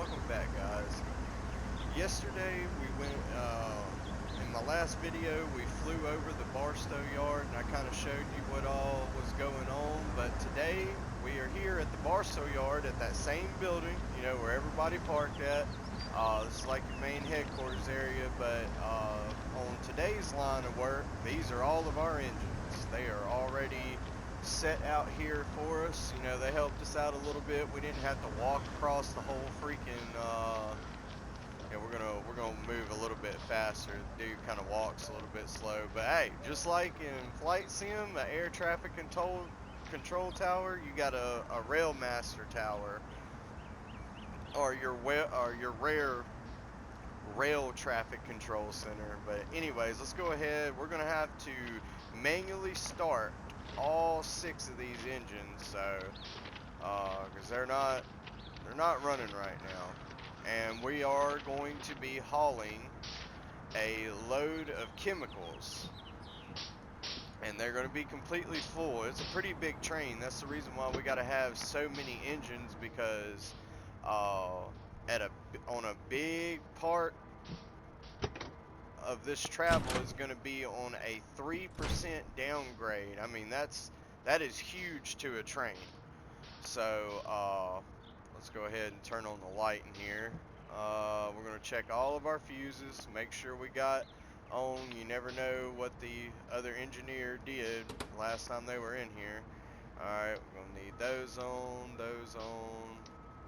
welcome back, guys. Yesterday we went, in my last video we flew over the Barstow yard and I kind of showed you what all was going on, but today we are here at the Barstow yard at that same building, you know, where everybody parked at. This is like your main headquarters area, but on today's line of work, these are all of our engines. They are already set out here for us. You know, they helped us out a little bit. We didn't have to walk across the whole freaking yeah, we're gonna move a little bit faster. The dude kind of walks a little bit slow, but hey, just like in flight sim, the air traffic control tower, you got a rail master tower, or your rare rail traffic control center. But anyways, let's go ahead. We're gonna have to manually start all 6 of these engines, so because they're not running right now, and we are going to be hauling a load of chemicals, and they're going to be completely full. It's a pretty big train. That's the reason why we got to have so many engines, because on a big part of this travel is going to be on a 3% downgrade. I mean, that is huge to a train. So let's go ahead and turn on the light in here. We're going to check all of our fuses, make sure we got on. You never know what the other engineer did last time they were in here. Alright, we're going to need those on,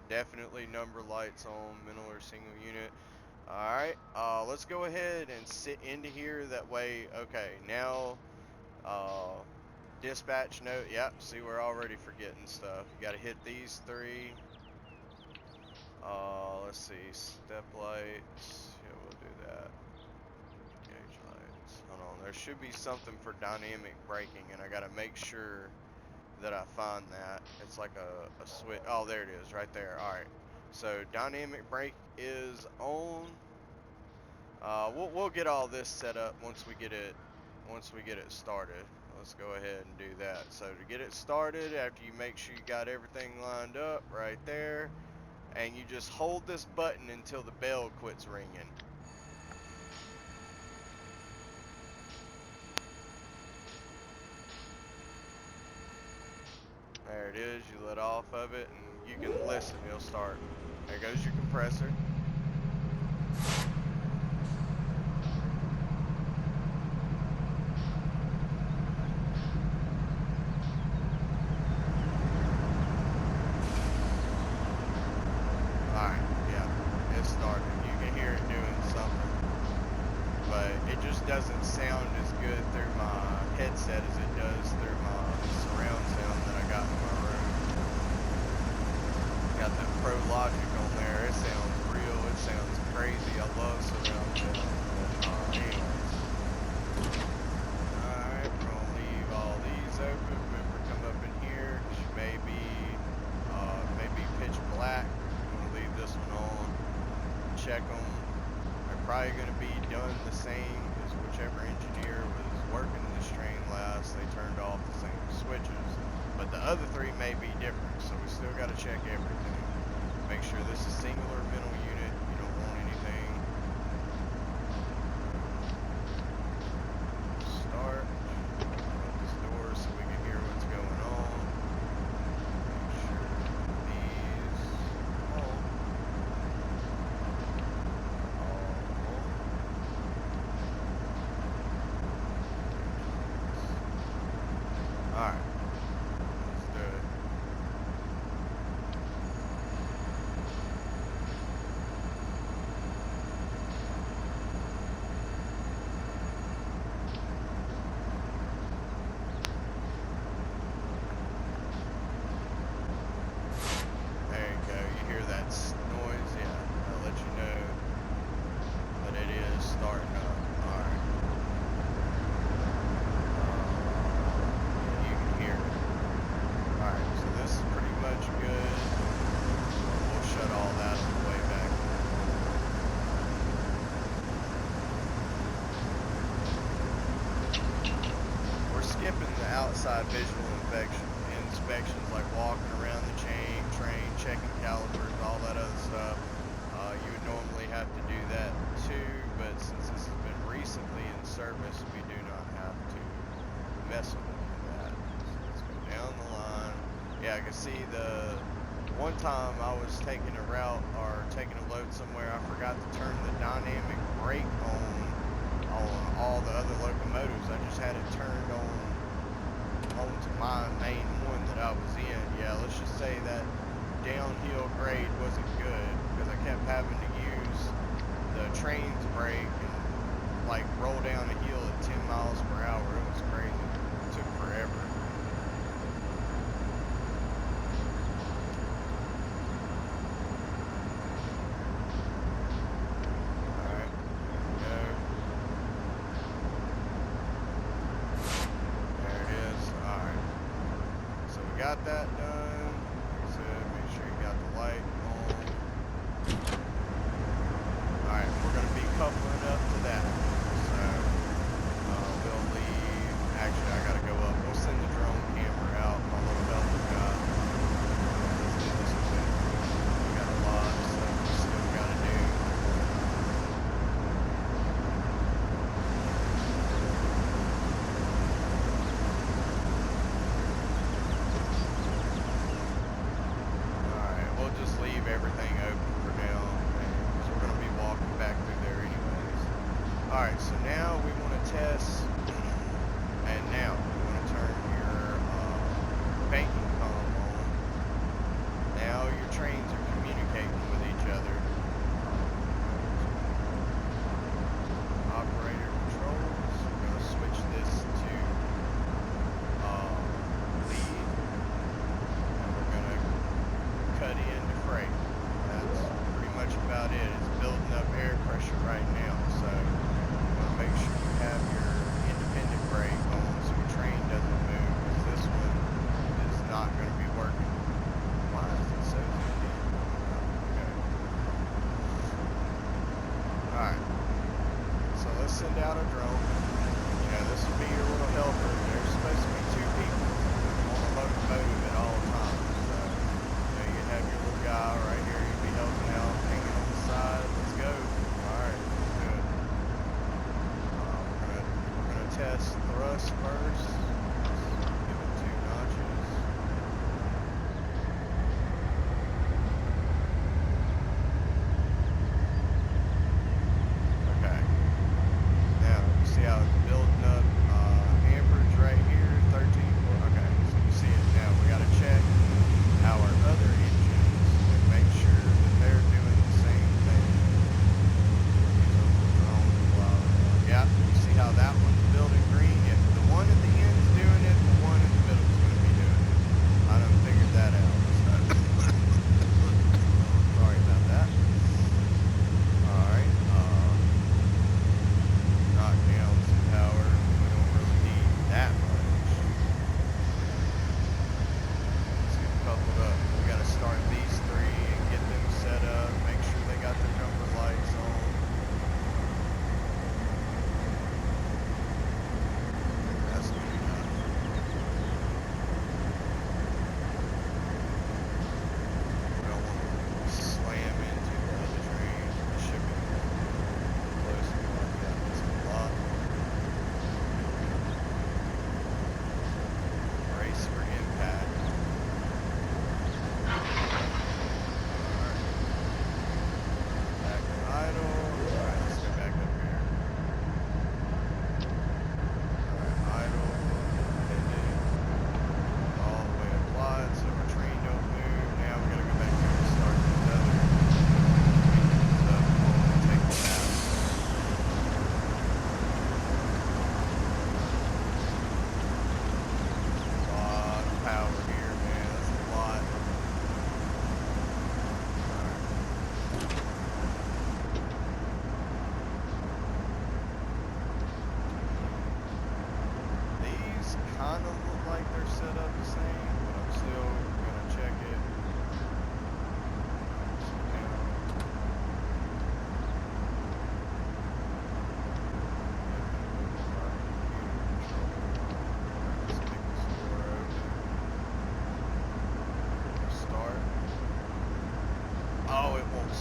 definitely number lights on, middle or single unit. Alright, let's go ahead and sit into here. That way, okay, now dispatch note. Yep, see, we're already forgetting stuff. You gotta hit these 3. Let's see, step lights. Yeah, we'll do that. Gauge lights. Hold on, there should be something for dynamic braking, and I gotta make sure that I find that. It's like a switch. Oh, there it is, right there. Alright. So dynamic brake is on. We'll get all this set up once we get it started. Let's go ahead and do that. So to get it started, after you make sure you got everything lined up right there, and you just hold this button until the bell quits ringing. There it is. You let off of it and you can listen. It'll start. There goes your compressor. Alright, yeah, it started. You can hear it doing something, but it just doesn't sound as good through my headset as it does through my surround sound that I got in my room. Got that Pro Logic on there. It sounds real. It sounds crazy. I love surround sound. But anyways. Alright, we're gonna leave all these open. Remember, come up in here. You may be pitch black. I'm gonna leave this one on. Check them. They're probably gonna be done the same, because whichever engineer was working this train last, they turned off the same switches. But the other 3 may be different, so we still got to check everything. Make sure this is singular middle unit. You don't want anything. Start. Open this door so we can hear what's going on. Make sure these all on. Alright. Let's do it. There you go. You hear that noise? Yeah. That'll let you know that it is starting up. Alright. You can hear it. Alright, so this is pretty much good. We'll shut all that on the way back. We're skipping the outside visual inspections, like walking around the train, checking calipers, all that other stuff. You would normally have to do that too, but since this has been recently in service, we do not have to mess with any of that. So let's go down the line. Yeah, I can see the one time I was taking a route or taking a load somewhere, I forgot to turn the dynamic brake on all the other locomotives. I just had it turned onto my main one that I was in. Yeah, let's just say that downhill grade wasn't good because I kept having to use the train's brake and like roll down a hill at 10 miles per hour. It was crazy. It took forever. Got that done. Like I said, make sure you got the light on. Alright, we're going to be coupling up to that. So, we'll leave. Actually, I got to go up. We'll send the drone camera out. My little helper guy. Let's do this quick. We got a lot of stuff we still got to do. Just leave everything open for now because we're going to be walking back through there anyways. Alright, so now we want to test, and now we want to turn your banking comm on. Now your trains are communicating with each other. Operator controls, we're going to switch this to lead, and we're going to cut into freight. That's pretty much about it. It's building up air pressure right now, so you want to make sure you have your independent brake on so your train doesn't move, because this one is not going to be working. Why is it so zoomed in? Okay. Alright. So let's send out a drone. You know, this will be your little helper. There's supposed to be 2 people on the locomotive at all times. Have your little guy right here, you'll be helping out, hanging on the side. Let's go. Alright, good. We're gonna test thrust first. Give it 2 notches. Okay. Now you see how it's building up amperage right here, 13. Okay, so you see it now. We gotta check our other engines and make sure that they're doing the same thing. Yeah, you see how that one's building green? If the one at the end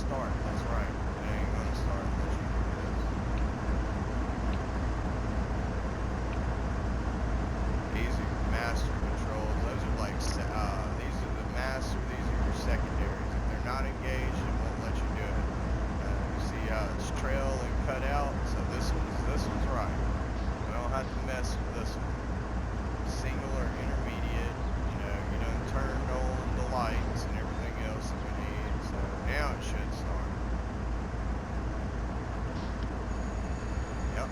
start. That's right. It ain't gonna start unless you do this. These are your master controls. Those are like, these are the master, these are your secondaries. If they're not engaged, it won't let you do it. You see how it's trail and cut out? So this one's right. We don't have to mess with this one. Single or intermediate, you know, you done turned on the lights and everything else that we need. So now it should start. Yep.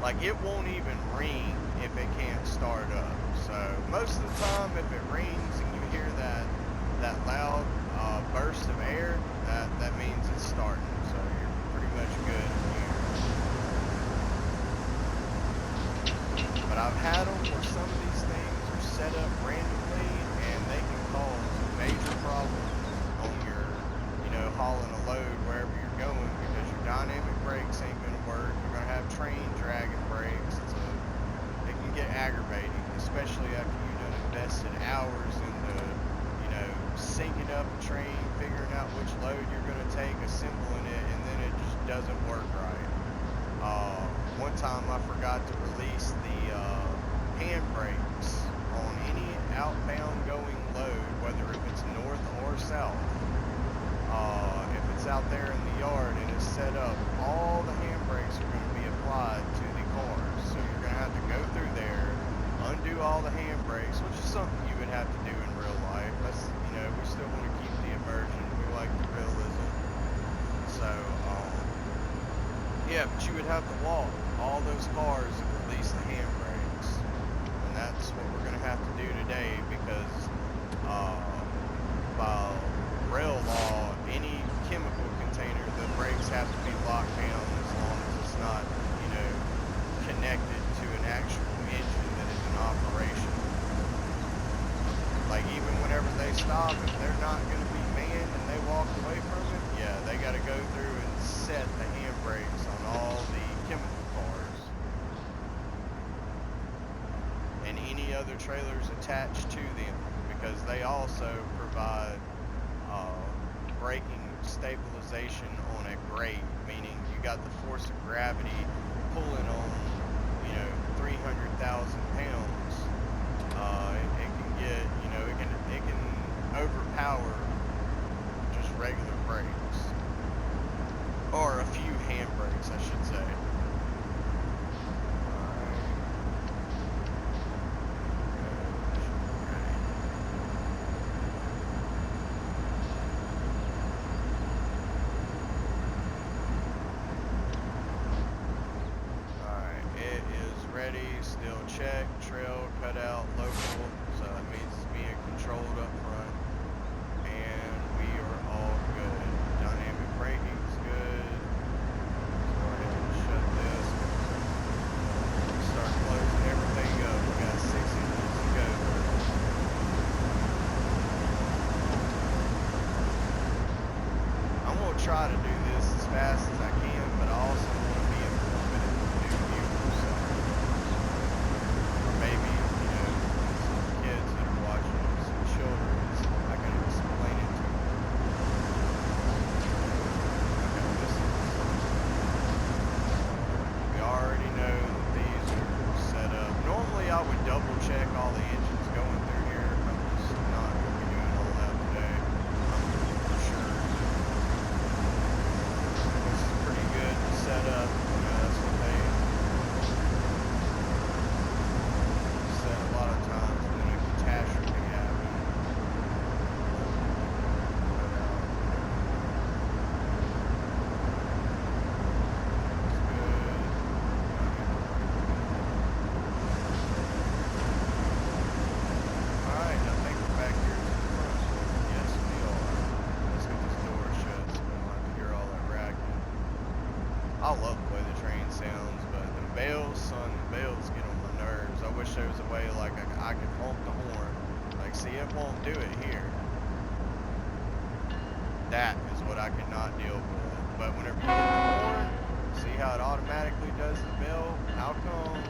Like, it won't even ring if it can't start up. So most of the time, if it rings and you hear that loud burst of air, that means it's starting. So you're pretty much good here. But I've had them where some of these things are set up randomly and they can cause major problems on your, you know, hauling a load wherever you're going, because your dynamic brakes ain't gonna work. You're gonna have train dragging brakes. It can get aggravating, especially after you've done invested hours into, you know, syncing up a train, figuring out which load you're gonna take, assembling it, and then it just doesn't work right. One time I forgot to release the handbrakes on any outbound going load, whether if it's north or south. If it's out there in the yard and it's set up, all the handbrakes are going to be applied to the cars. So you're going to have to go through there, undo all the handbrakes, which is something you would have to do in real life. That's, you know, we still want to keep the immersion. We like the realism. So, yeah, but you would have to walk all those cars and release the handbrakes. And that's what we're going to have to do today, because by rail law, any chemical container, the brakes have to be locked down as long as it's not, you know, connected to an actual engine that is in operation. Like, even whenever they stop, if they're not going to be manned and they walk away from it, yeah, they got to go through and set the handbrakes on all the chemical cars and any other trailers attached to them, because they also provide braking stabilization on a grade, meaning you got the force of gravity pulling on, you know, 300,000 pounds. It can get, you know, it can overpower just regular brakes, or a few handbrakes, I should say. Still check, trail, cut out, local, so that means it's being controlled up front, and we are all good. Dynamic braking is good. Let's go ahead and shut this. Start closing everything up. We got 6 engines to go through. I'm going to try to do this as fast as I can, but I also want to be informative to new viewers. So maybe, you know, some kids that are watching, some children, I can explain it to them. Okay, we already know that these are set up. Normally I would double check all the engines going through here. I'm just not going to be doing all that today. I'm for sure this is pretty good to set up. You know, that's what they said a lot of times when a catastrophe happened. Alright, I think we're back here to the front. Yes, we are. Let's get this door shut so we don't have to hear all that racket. I love the way the train sounds, but the bells, son, the bells get on my nerves. I wish there was a way like I could honk the horn. Like, see, it won't do it here. That is what I could not deal with. But whenever you hit the horn, see how it automatically does the bell? How come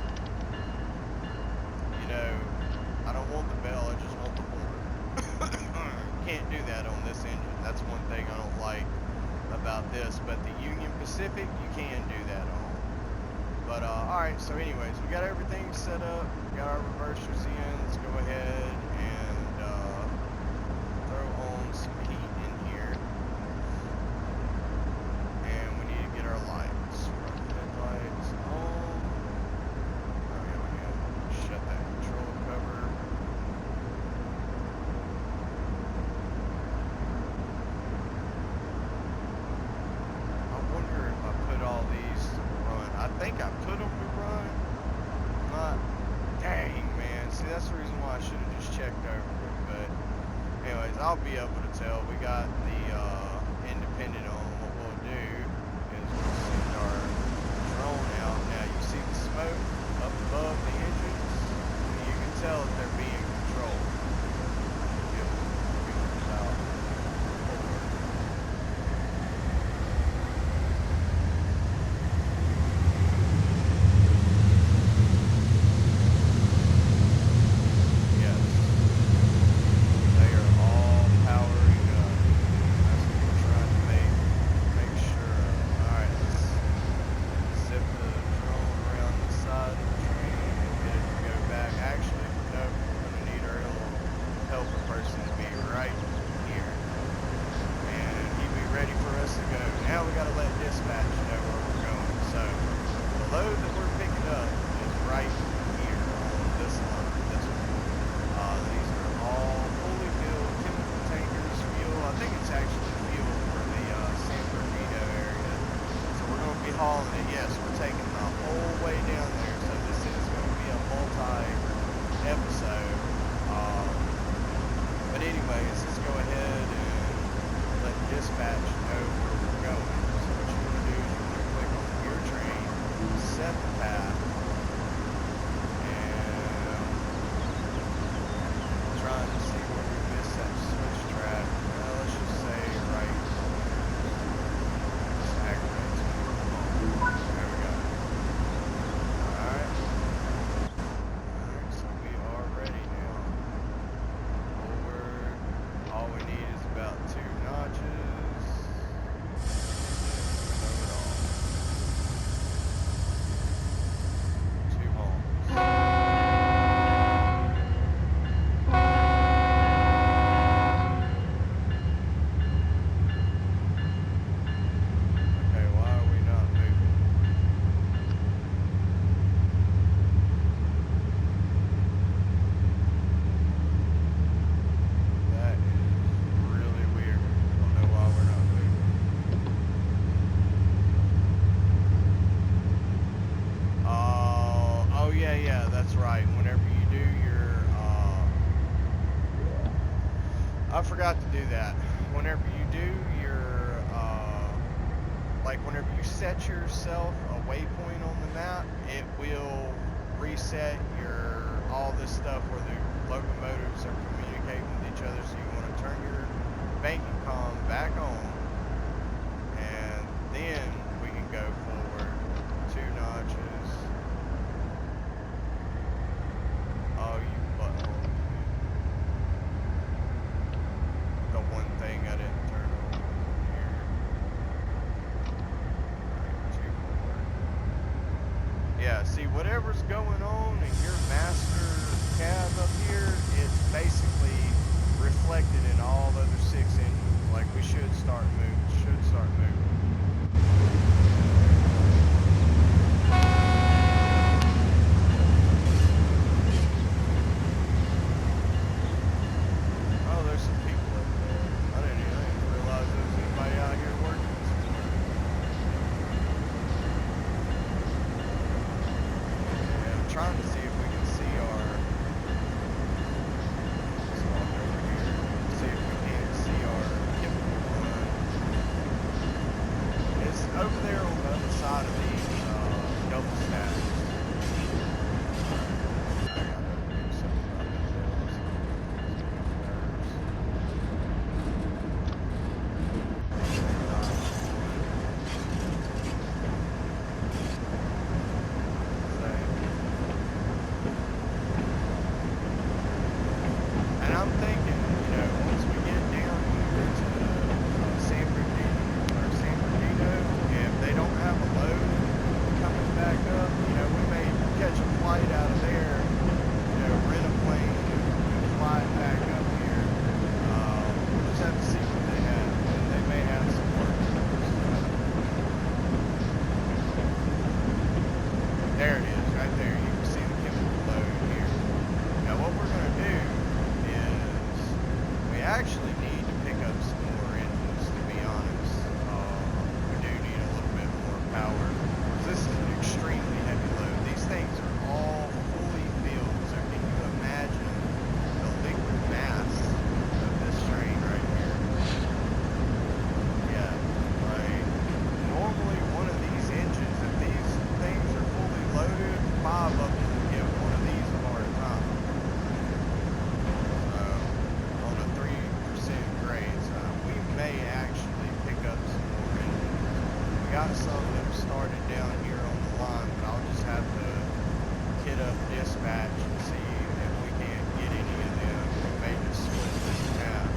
So anyways, we got everything set up, got our reversers in. Let's go ahead and throw on some heat in here. And we need to get our lights. Run the headlights on. Oh yeah, we need to shut that control cover. I wonder if I put all these to run. I think I put them to run. Not. Dang, man. See, that's the reason why I should have just checked over it. But anyways, I'll be able to tell. We got the independent on. What we'll do is we'll send our drone out. Now you see the smoke up above the engines. You can tell that they're being controlled. Give them about forward. Yes, they are all powering up. That's what we're trying to make sure of. Alright, let's zip the drone around the side of the train and get it to go back. Actually, no, we're gonna need our little helper person to be right here. And he'll be ready for us to go. Now we gotta let dispatch know where we're going. So the load that we're picking up is right here on this line. This one. These are all fully filled chemical tankers, fuel. I think it's actually fuel for the San Bernardino area. So we're going to be hauling it. Yes, we're taking the whole way down there. So this is going to be a multi-episode. But anyways, let's go ahead and let dispatch know where we're going. So what you want to do is you want to click on your train, set the path, and trying to see where we missed that switch track. Well, let's just say right here. This aggravates me. Come on. There we go. Alright. Alright, so we are ready now. Forward. All we need is about 2 notches. Blow it off. 2 homes. Okay, why are we not moving? That is really weird. I don't know why we're not moving. Oh yeah, that's right. Whenever you do your, I forgot to do that. Whenever you do your, like whenever you set yourself a waypoint on the map, it will reset your, all this stuff where the locomotives are communicating with each other. So you want to turn your banking comm back on, and then we can go forward 2 notches. Oh, you butthole. The one thing I didn't turn on was in here. Alright, 2 more. Yeah, see, whatever's going on in your master cab up here, it's basically reflected in all the other 6 engines. Like, we should start moving. Oh, there's some people over there. I didn't even realize there was anybody out here working this morning. Yeah, I'm trying to see if we can see our. Let's walk over here. See if we can't see our chemical run. It's over there on the other side of these double stacks. Alright, I gotta do something about that bells. flight out of there, you know, rent a plane and fly it back up here. We'll just have to see what they have, and they may have some work for us. There it is, right there. You can see the chemical load here. Now what we're going to do is we actually need to pick up some more engines, to be honest. We do need a little bit more power. This is an extremely heavy load. These things are all fully filled, so can you imagine the liquid mass of this train right here? Yeah, like normally one of these engines, if these things are fully loaded, 5 of them will give one of these a hard time. On a 3% grade, so we may actually pick up some more engines. We got some that are started down here on the line, but I'll just have to hit up dispatch and see if we can't get any of them. We may just split this in half.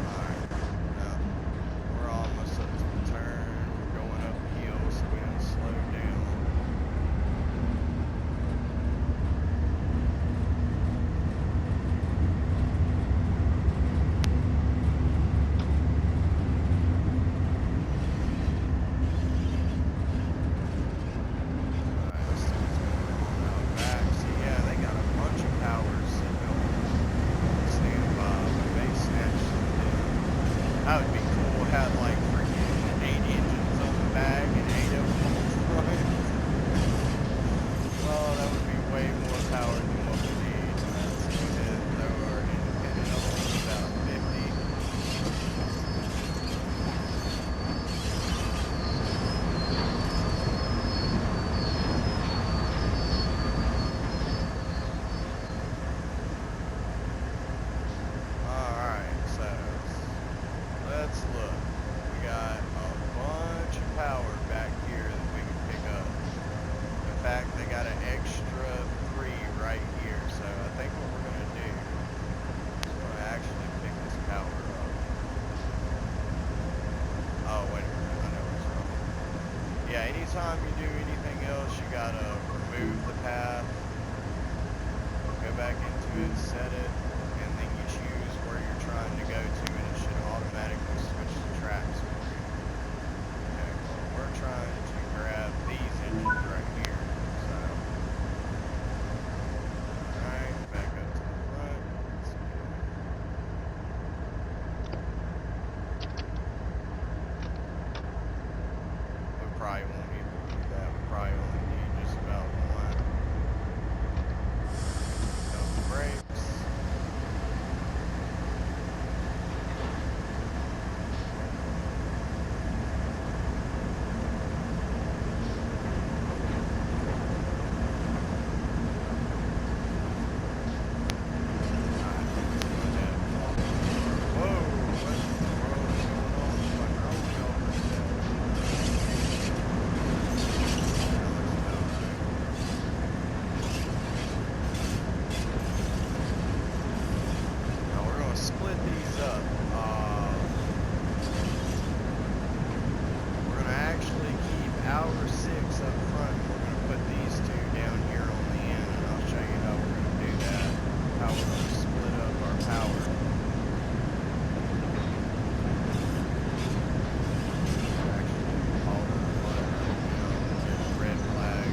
Alright, now we're almost up to the turn. We're going up the hill, so we don't slow down. That would be cool, have like freaking 8 engines on the back and 8 of them on the front. Oh, that would be way more power than what we need. Let's go ahead and throw our independent on about 50. Alright, so let's look. We got a bunch of power back here that we can pick up. In fact, they got an extra 3 right here. So I think what we're going to do is we're going to actually pick this power up. Oh, wait a minute. I know what's wrong. Yeah, anytime you do anything else, you got to remove the path, go back into it, set it, and then you choose where you're trying to go to, and it should automatically switch the tracks for you. Okay, well, we're trying to grab these engines right here, so. Alright, back up to the front. Let's go. We probably won't even do that. We probably only need just about one. Double brakes. Split these up. We're going to actually keep our 6 up front. We're going to put these 2 down here on the end, and I'll show you how we're going to do that, how we're going to split up our power. Actually, hold on, get a red flag.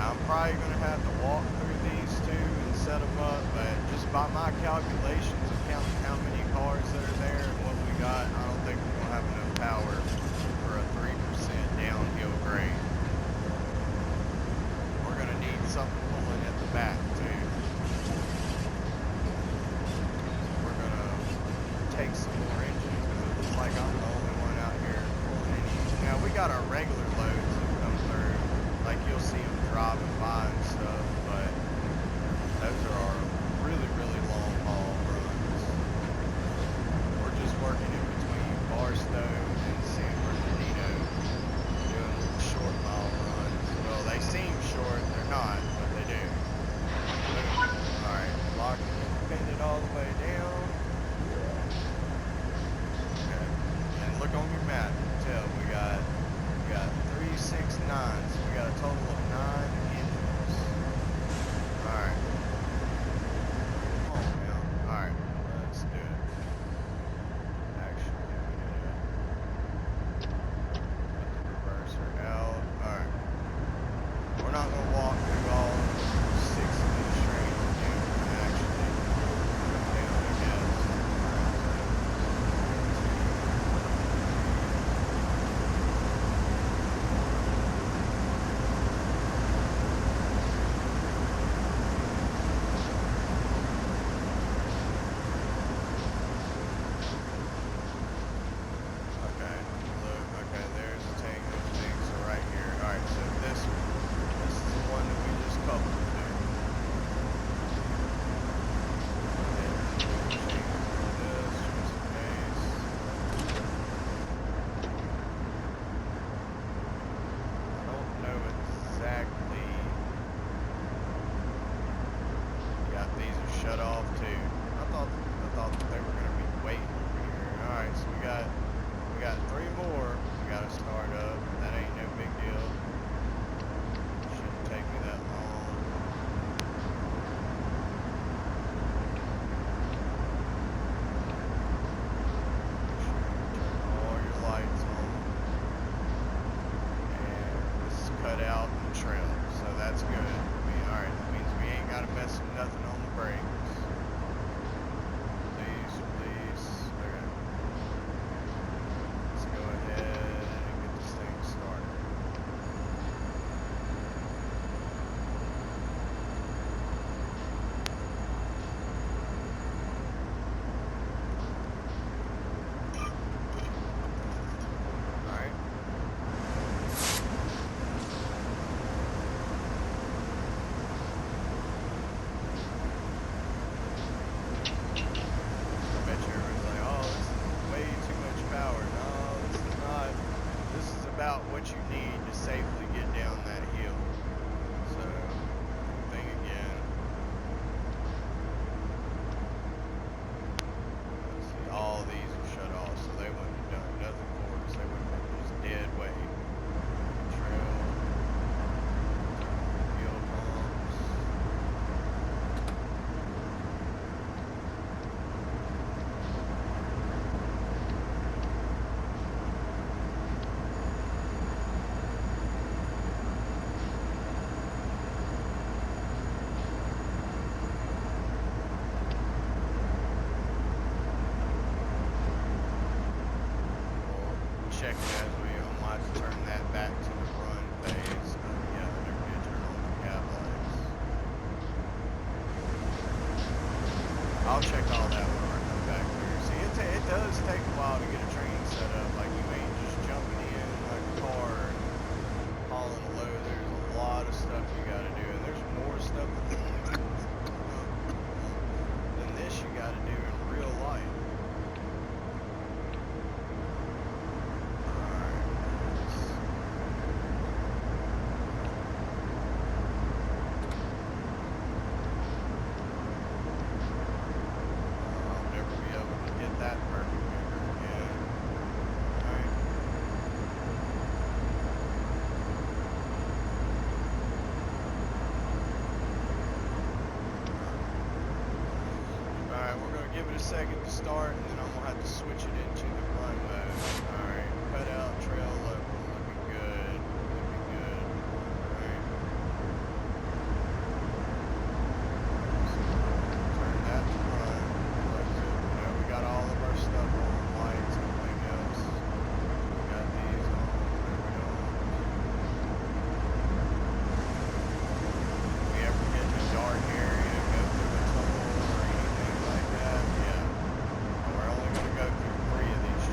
I'm probably going to have to walk through these 2 and set them up, but just by my calculations of counting how many cars that are there and what we got, I don't think we're going to have enough power for a 3% downhill grade. We're going to need something pulling at the back too. So we're going to take some more engines because it looks like I'm the only one out got our regular loads that come through, like you'll see them driving by and stuff, but those are our really, really long haul runs. We're just working in between Barstow and San Bernardino, doing short mile runs. Well, they seem short, they're not, but they do. Alright, locked and independent all the way down. Okay. And look on your map, you can tell we got 3, 6, 9, so we got a total of 9 engines. Alright. Come on now. Alright, let's do it. Actually, we gotta put the reverser out. Alright. We're not gonna walk through all 6 of these trains again. We're gonna actually put down the gas. Okay, look, okay, there's the tank, so right here. Alright, so this is the one that we just coupled to. And then change this just in case. I don't know exactly. Yeah, these are shut off too. I thought that they were gonna be waiting over here. Alright, so we got 3 more we gotta start up. That ain't no big deal. Shouldn't take me that long. Make sure you turn all your lights on. And this is cut out and trail, so that's good. Alright, that means we ain't gotta mess with nothing on the brakes. Please, please. Okay. Let's go ahead and get this thing started. Alright. I bet you everybody's like, oh, this is way too much power. No, this is not. This is about what you need to safely get down that hill. So, thing again. Let's see, all these are shut off, so they wouldn't have done nothing for us. They would have been just dead weight. Trail. Fuel pumps. Check it as we might have to turn that back to the run phase. Yeah, never did turn on the cab lights. I'll check all that when I come back here. See, it does take a while to get a train set up. Like, you ain't just jumping in like a car and hauling a load. There's a lot of stuff you gotta do, and there's more stuff than this you gotta do in real life. I'll never be able to get that perfect ever again. Alright. Alright, we're going to give it a second to start, and then I'm going to have to switch it into the run mode. Alright, cut out, trail local, looking good. Looking good. Alright. Turn that to run. Close it. You know, we got all of our stuff on, lights, everything else. We got these on. There we go. If we ever get in a dark area, go through a tunnel or anything like that, yeah. And we're only going to go through 3 of these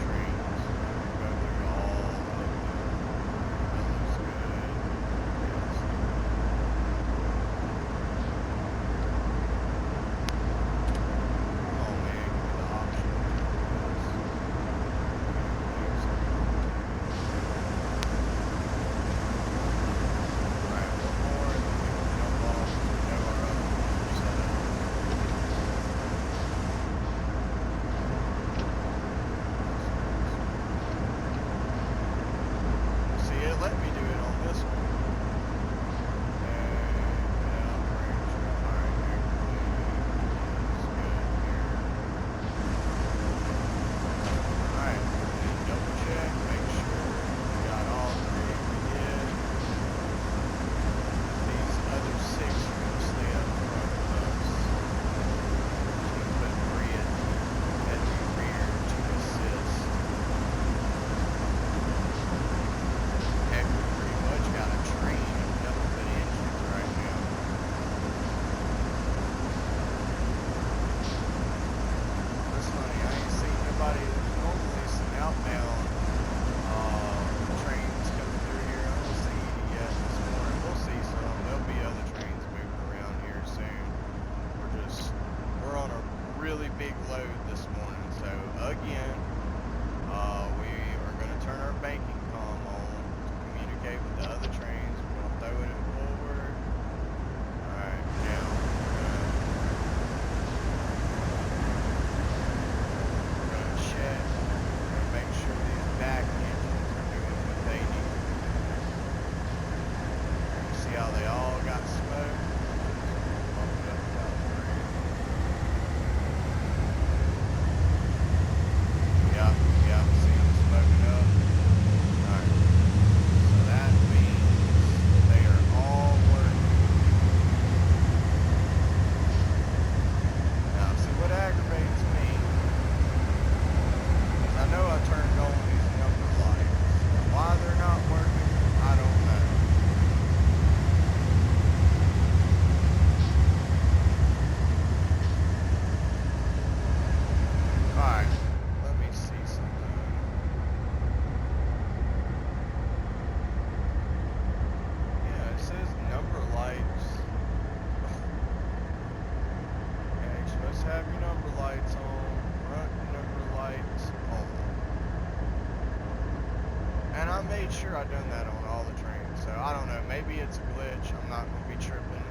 made sure I done that on all the trains. So I don't know, maybe it's a glitch. I'm not going to be tripping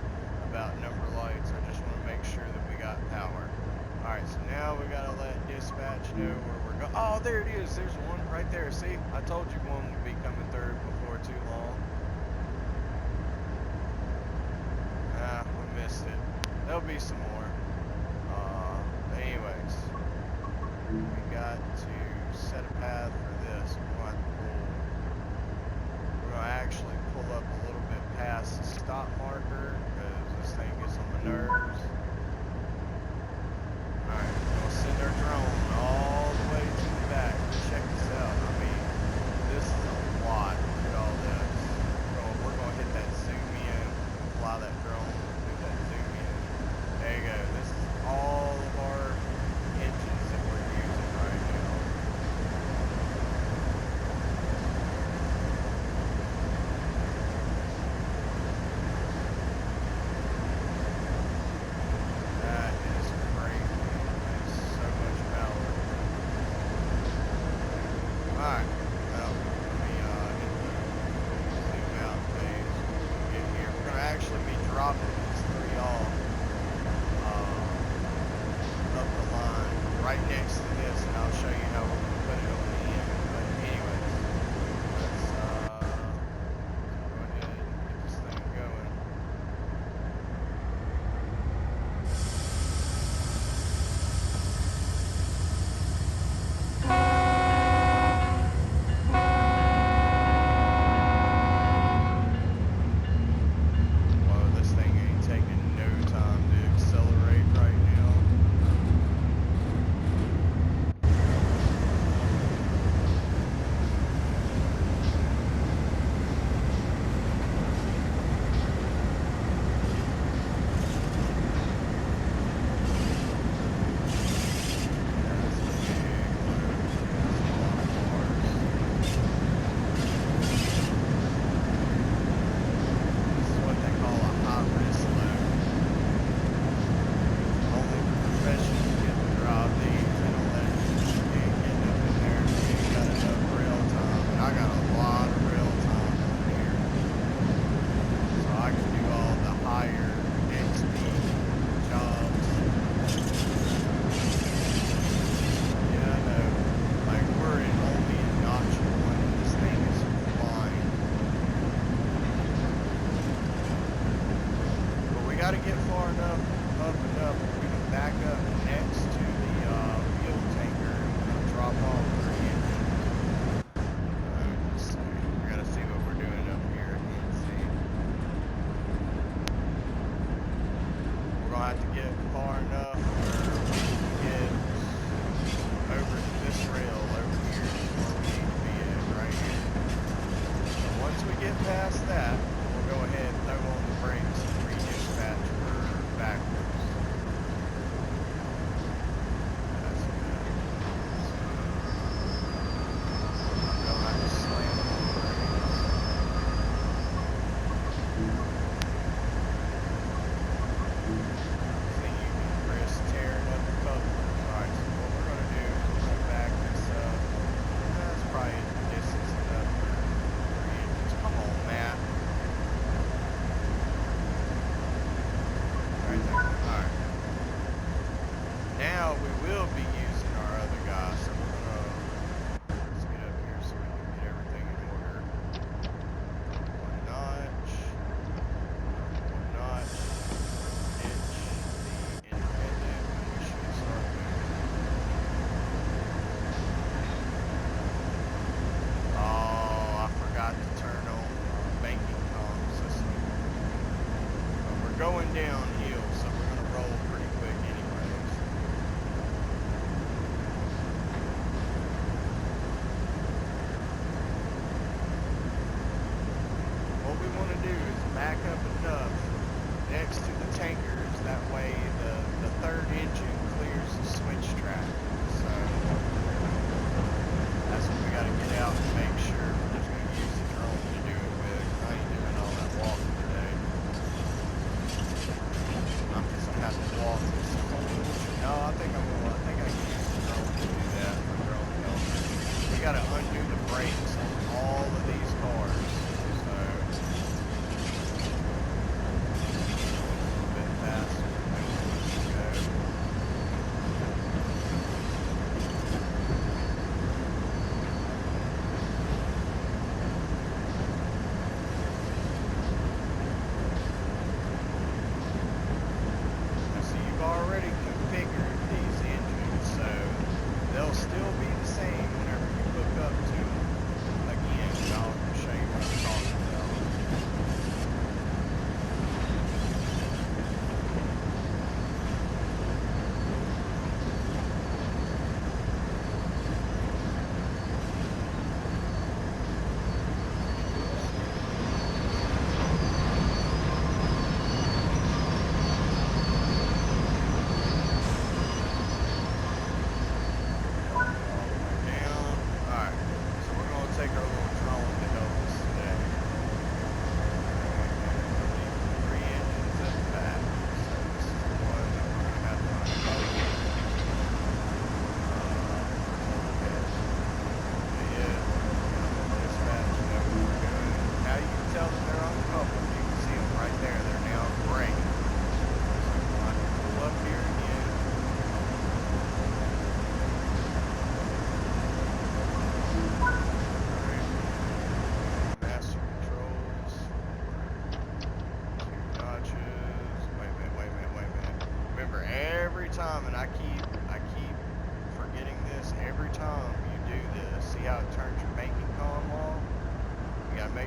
about number lights. I just want to make sure that we got power. Alright, so now we got to let dispatch know where we're going. Oh, there it is. There's one right there. See, I told you one would be coming through before too long. We missed it. There'll be some more. But anyways, we got to set a path for this. We're going to actually pull up a little bit past the stop marker because this thing gets on my nerves. Alright, we're going to send our drone all the way to the back. Check this out. I mean, this is a lot. Look at all this. We're going to hit that zoom in, fly that drone, do that zoom in. There you go. This is all of our engines that we're using right now. That is crazy. That is so much power. Alright. Well, let me hit the zoom out phase when we get here. We're going to actually be dropping these three off up the line right next to this, and I'll show you how we're going to put it on the end. But anyways, let's go ahead and get this thing going. Whoa, this thing ain't taking no time to accelerate right now. This is what they call a high-risk load. Only the professionals get to drive these. They don't let you get up in there. You ain't got enough rail time. And I got a lot of rail time on here. So I can do all the higher XP jobs. Yeah, I know. Like, we're only in notch 1 and this thing is flying. But we got to get far enough up and up. We can back up next to the fuel tanker and drop off our engine. Let's see. We got to see what we're doing up here. I can't see. We're going to have to get far enough where we can get over to this rail over here where we need to be at right here. So once we get past that, we'll go ahead and throw on the brakes and redispatch for backwards. That's good. Don't have to slam on the brakes. See, you can risk tearing up the couplers. Alright, so what we're going to do is we're going to back this up. That's probably distance enough for 3 engines. Come on, Matt.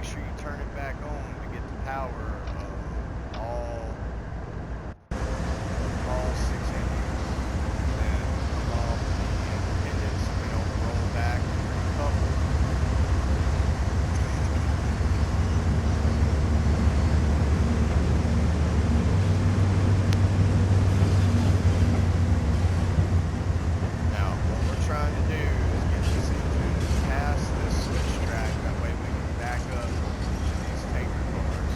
make sure you turn it back on to get the power of all 6 engines. Then come off the independent so we don't roll back and recouple. Now, what we're trying to do is get this engine past this switch track. That way we can back up to these tanker cars.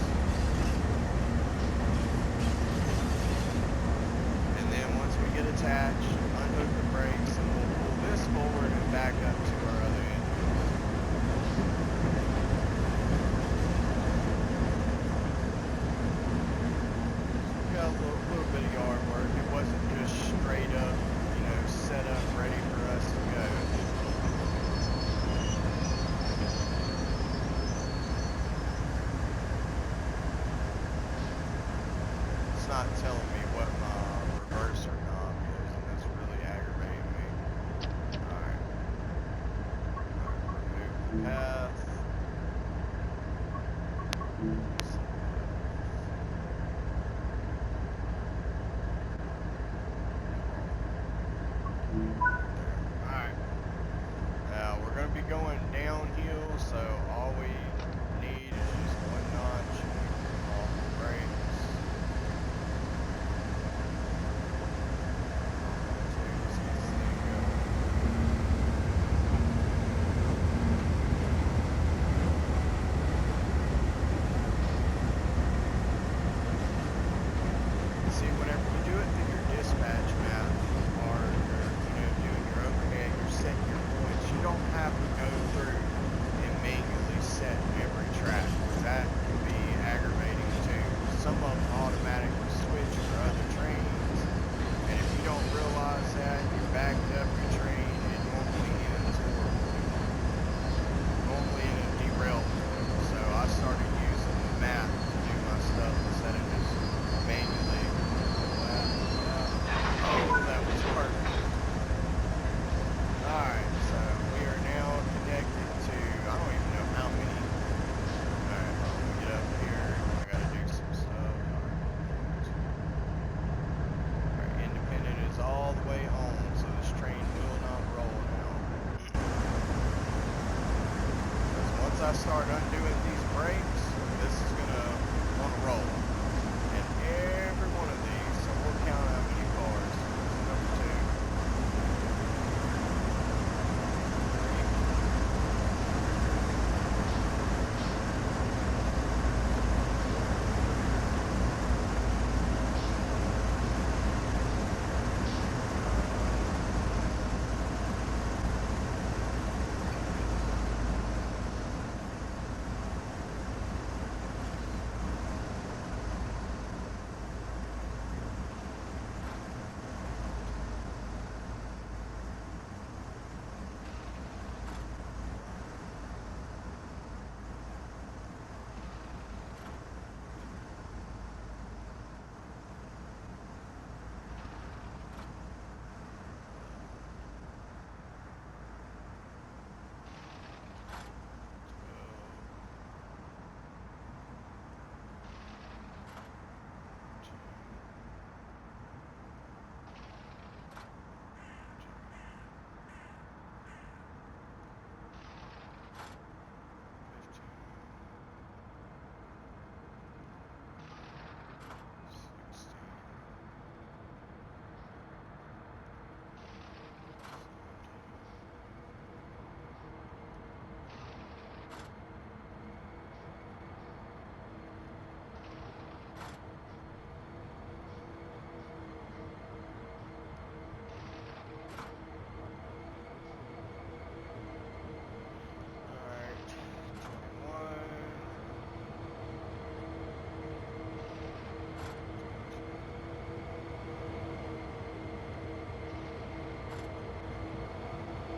And then once we get attached, unhook the brakes, and we'll pull this forward and back up to our other engine. We got a little bit of yard work. It wasn't just straight up, set up, ready for us to go. It's not telling me what my reverser knob is, and that's really aggravating me. Alright. Remove the path. Alright. Now we're going to be going downhill, so all we need is just one notch and we can come off the brakes. Let's get this thing going. See, whenever you do it through your dispatch map, or you're doing your overhead, you're setting your points. You don't have to go through and manually set every track, because that can be aggravating too. Some of them automatically switch for other trains, and if you don't realize that, you're backed up your train, it normally ends horribly. Normally in a derailment. So I started using the map to do my stuff instead of just manually. Oh, that was perfect. Alright, so we are now connected to, I don't even know how many. Alright, let me get up here. I gotta do some stuff. Alright, independent is all the way home, so this train will not roll now. Because once I start undoing these brakes, this is gonna roll. And every one of these, so we'll count how many cars. Number 2. 3.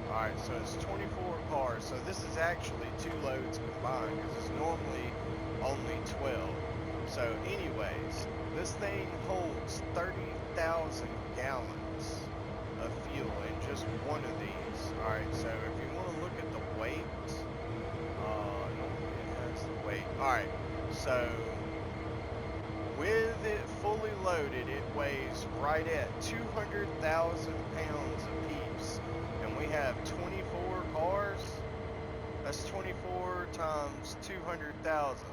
Alright, so it's 24 cars, so this is actually 2 loads combined, because it's normally only 12. So anyways, this thing holds 30,000 gallons of fuel in just one of these. Alright, so if you want to look at the weight, normally it has the Alright, so with it fully loaded, it weighs right at 200,000 pounds apiece. And we have 24 cars. That's 24 times 200,000.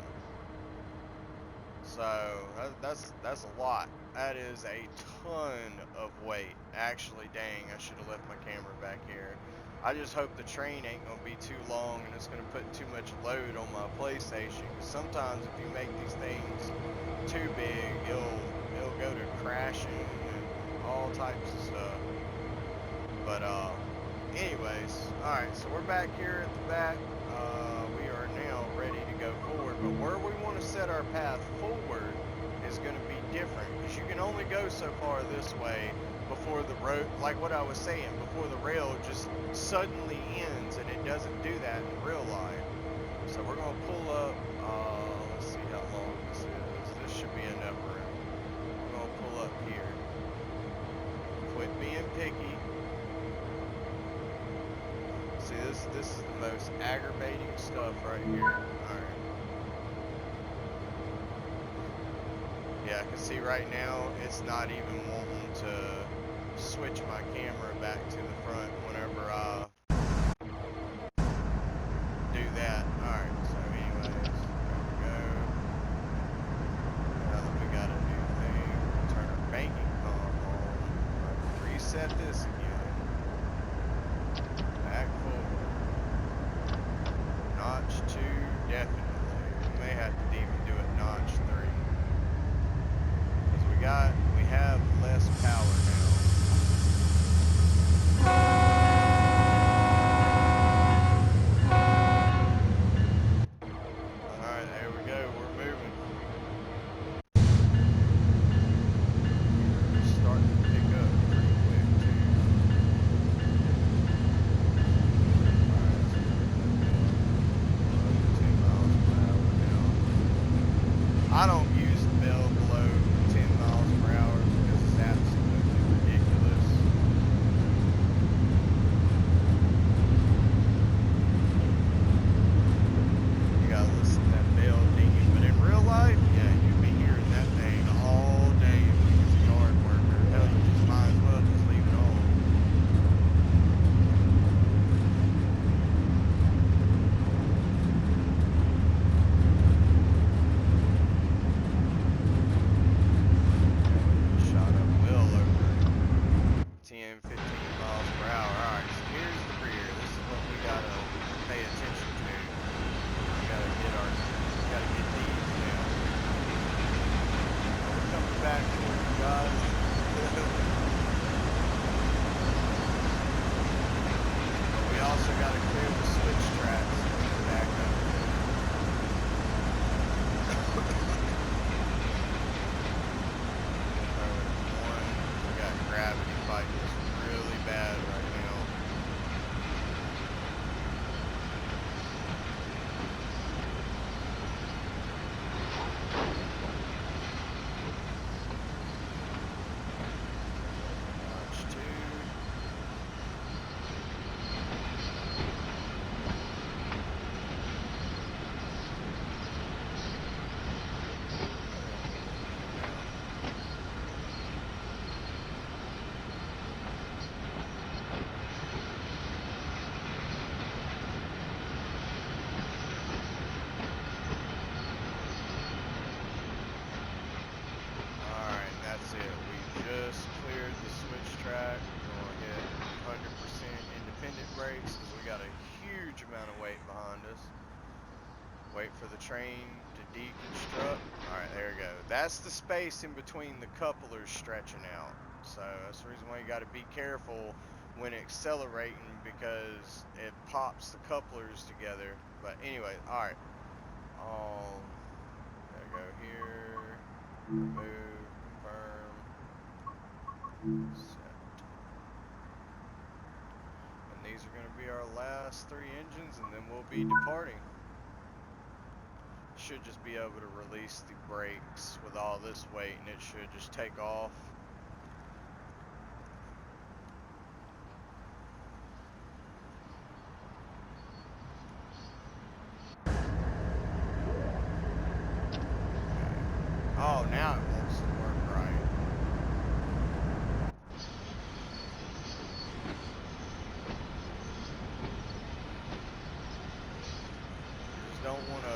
So that's a lot. That is a ton of weight. Actually, dang, I should have left my camera back here. I just hope the train ain't gonna be too long and it's gonna put too much load on my PlayStation. Because sometimes if you make these things too big, it'll go to crashing and all types of stuff. But anyways, all right. So we're back here at the back. We are now ready to go forward. But where we want to set our path forward is going to be different, because you can only go so far this way before the road, like what I was saying, before the rail just suddenly ends, and it doesn't do that in real life. So we're going to pull up, let's see how long this is. This should be enough room. We're going to pull up here. Quit being picky. See, this is the most aggravating stuff right here. Alright. Yeah, I can see right now it's not even wanting to switch my camera back to the front whenever I do that. Alright, so anyways, there we go. Now that we got a new thing, turn our banking column on. Reset this again. Back forward. Notch 2, definitely. We may have to even do it notch 3. Because we have less power now. Alright, there we go, we're moving. We're starting to pick up pretty quick too. Alright, so we're 10 miles per hour now. I don't use the bell below 10 miles per hour because it's absolutely ridiculous. You gotta listen to that bell dinging, but in real life, yeah, you'd be hearing that thing all day if you was a yard worker. Hell, you just might as well just leave it on. Shot up well over 10, 15 miles per hour. Alright, so here's the rear. This is what we gotta pay attention to. We gotta get these now. We're coming back for you guys. But we also gotta clear the switch tracks so we can back up. We got gravity fighting us really bad right now. Notch 2. Alright, that's it. We just cleared the switch track. We're going to hit 100% independent brakes because we got a huge amount of weight behind us. Wait for the train to deconstruct. Alright, there we go. That's the space in between the couplers stretching out. So that's the reason why you got to be careful when accelerating, because it pops the couplers together. But anyway, alright. Gotta go here. Move, confirm, set. And these are going to be our last 3 engines, and then we'll be departing. Should just be able to release the brakes with all this weight, and it should just take off. don't want to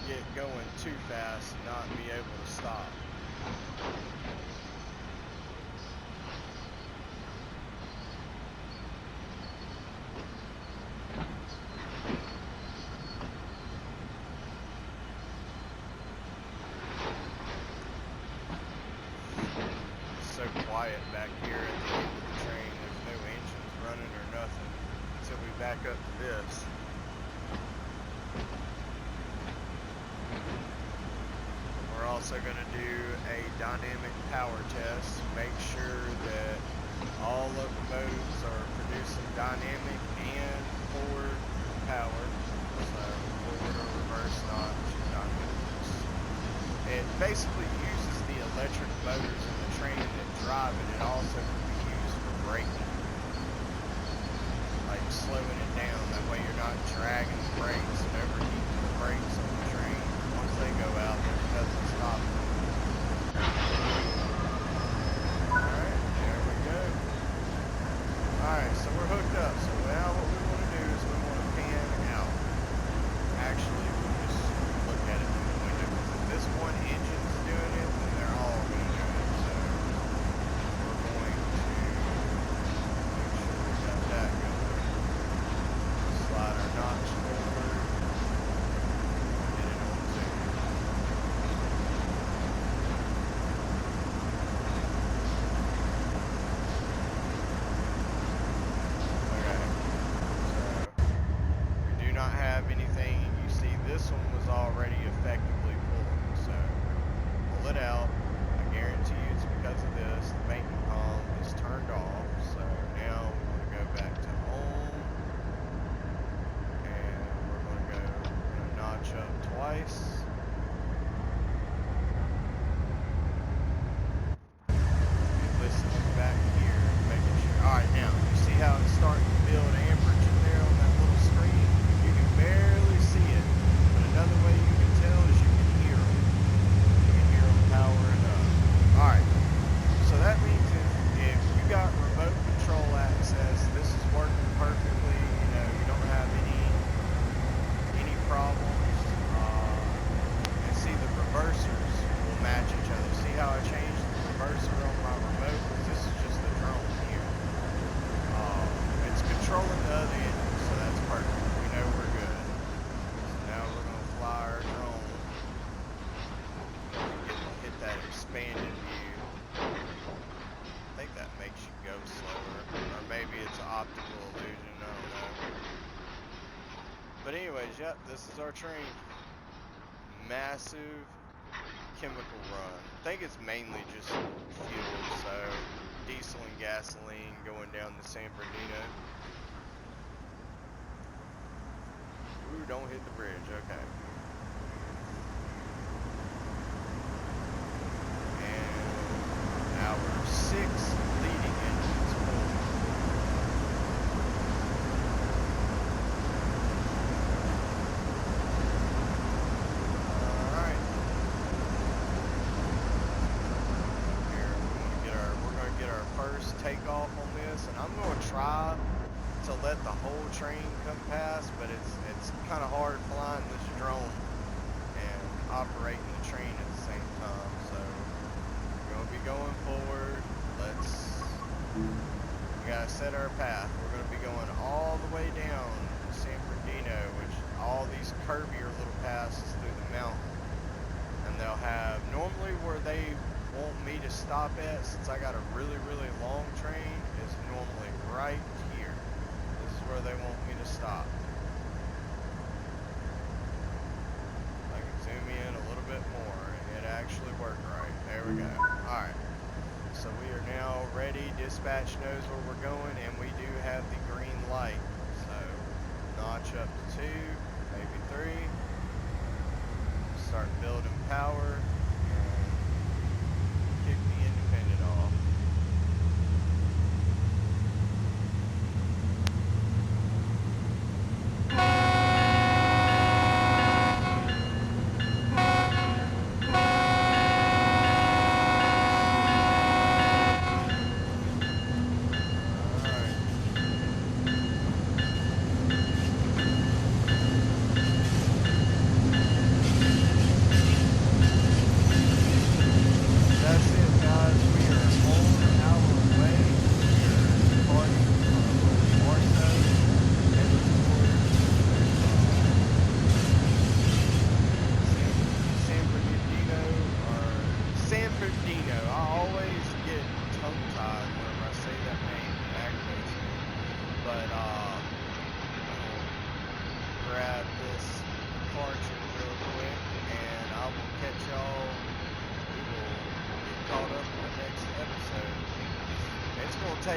get going too fast and not be able to stop. So quiet back here at the end of the train. There's no engines running or nothing until we back up to this. We're also going to do a dynamic power test. Make sure that all locomotives are producing dynamic and forward power. So forward or reverse, not dynamics. It basically uses the electric motors in the train that drive it. It also can be used for braking, like slowing it down. That way you're not dragging the brakes and overheating the brakes on the train. Once they go out, there's nothing stopping them. Alright, there we go. Alright, so we're hooked up. So now what we want to do is we want to pan out. Actually, we'll just look at it through the window, because if this one engine's doing it, then they're all going to do it. So we're going to make sure we got that going. Slide our notch forward. Get it on zoom. Okay. So we do not have anything. You see, this one was already effectively pulling. So pull it out. I guarantee you it's because of this. The banking column is turned off. So now we want to go back to home. And we're going to notch up twice. And listening back here, making sure. Alright, now, you see how it's starting to build amperage in there on that little screen? You can barely see it, but another way you can tell is you can hear them. You can hear them powering up. Alright, so that means if you got remote control access, this is working perfectly. You don't have any problems. And see, the reversers will match each other. See how I changed the reverser on my remote? This is just the drone here. It's controlling the other engine, so that's perfect. We know we're good. So now we're going to fly our drone. Hit that expanded view. I think that makes you go slower. Or maybe it's an optical illusion, I don't know. But anyways, yep, this is our train. Massive chemical run. I think it's mainly just fuel, so diesel and gasoline going down the San Bernardino. Ooh, don't hit the bridge, okay. And our 6 leading engines pull. Alright. Here, we're going to get our first takeoff on this, and I'm going to try to let the whole train come past, but it's kind of hard flying this drone and operating the train at the same time. So we're going to be going forward. We got to set our path. We're going to be going all the way down to San Bernardino, which all these curvier little passes through the mountain. And they'll have, normally where they want me to stop at, since I got a really, really long train, is normally right here. This is where they want me to stop. I can zoom in a little bit more, and it actually worked right. There we go. Alright. So we are now ready. Dispatch knows where we're going, and we do have the green light. So notch up to 2, maybe 3. Start building power. And kick the independent off.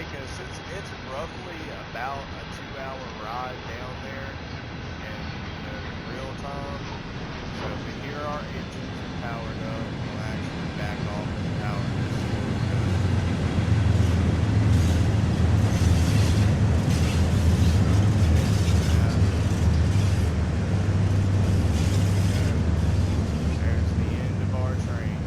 take us, it's roughly about a 2 hour ride down there, and in real time. So if we hear our engines are powered up, we'll actually back off and power this forward. There's the end of our train.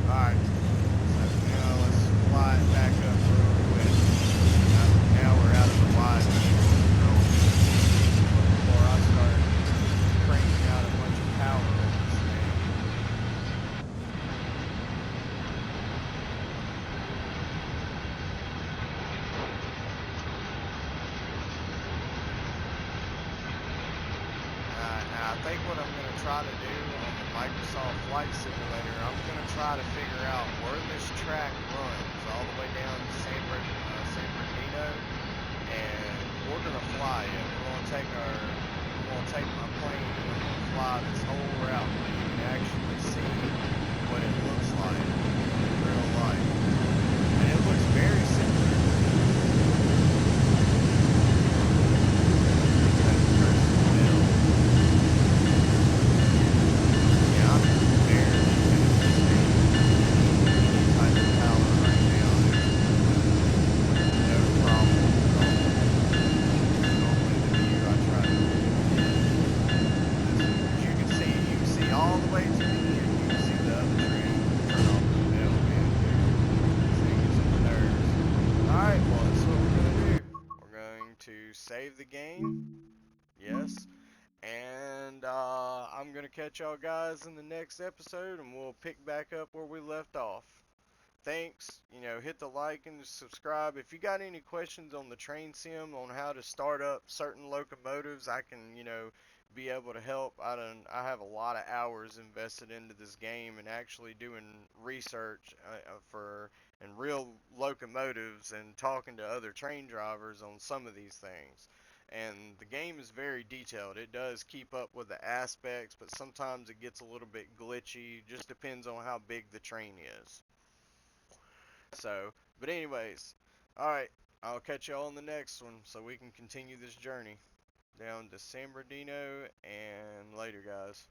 Alright, so now let's fly it back up real quick. Now we're out of the wide control. Before I start cranking out a bunch of power on this thing. Now I think what I'm going to try to do on the Microsoft Flight Simulator, I'm going to try to figure out where this track runs all the way down to San Bernardino, and we're going to fly it. We're going to take my plane and we're going to fly this whole route where you can actually see what it looks like in real life. And it looks very similar to save the game, yes, and I'm gonna catch y'all guys in the next episode, and we'll pick back up where we left off. Thanks, hit the like and subscribe. If you got any questions on the train sim, on how to start up certain locomotives, I can, be able to help. I have a lot of hours invested into this game and actually doing research for and real locomotives and talking to other train drivers on some of these things. And the game is very detailed. It does keep up with the aspects, but sometimes it gets a little bit glitchy. Just depends on how big the train is. So, but anyways, alright, I'll catch y'all on the next one so we can continue this journey down to San Bernardino, and later, guys.